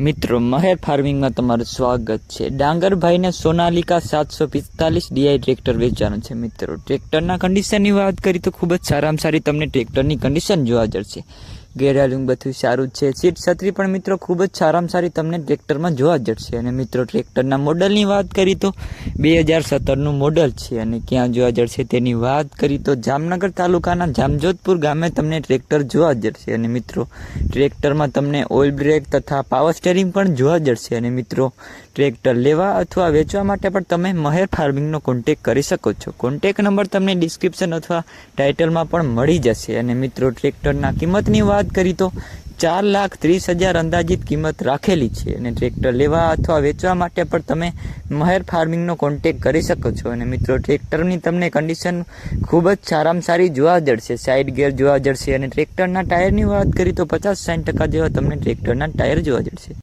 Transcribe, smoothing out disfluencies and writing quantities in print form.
મિત્રો મહેર ફાર્મિંગમાં તમારું સ્વાગત છે। ડાંગરભાઈને સોનાલિકા 745 ડીઆઈ ટ્રેક્ટર વેચવાનું છે। મિત્રો ટ્રેક્ટરના કન્ડિશનની વાત કરી તો ખૂબ જ સારામાં સારી તમને ટ્રેક્ટરની કન્ડિશન જોવા જશે। ગેરહાલું બધું સારું છે। સીટ છત્રી પણ મિત્રો ખૂબ જ સારામાં સારી તમને ટ્રેક્ટરમાં જોવા જશે। અને મિત્રો ટ્રેક્ટરના મોડલની વાત કરી તો 2017નું મોડલ છે। અને ક્યાં જોવા જશે તેની વાત કરી તો જામનગર તાલુકાના જામજોધપુર ગામે તમને ટ્રેક્ટર જોવા જશે। અને મિત્રો ટ્રેક્ટરમાં તમને ઓઇલ બ્રેક તથા પાવર સ્ટેરિંગ પણ જોવા જશે। અને મિત્રો ટ્રેક્ટર લેવા અથવા વેચવા માટે પણ તમે મહેર ફાર્મિંગનો કોન્ટેક કરી શકો છો। કોન્ટેક નંબર તમને ડિસ્ક્રિપ્શન અથવા ટાઇટલમાં પણ મળી જશે। અને મિત્રો ટ્રેક્ટરના કિંમતની વાત કરી તો 4,30,000 અંદાજિત કિંમત રાખેલી છે। અને ટ્રેક્ટર લેવા અથવા વેચવા માટે પણ તમે મહેર ફાર્મિંગનો કોન્ટેક કરી શકો છો। અને મિત્રો ટ્રેક્ટરની તમને કન્ડિશન ખૂબ જ સારામાં સારી જોવા જશે। સાઇડ ગેર જોવા જશે। અને ટ્રેક્ટરના ટાયરની વાત કરી તો 50-60% જેવા તમને ટ્રેક્ટરના ટાયર જોવા જશે।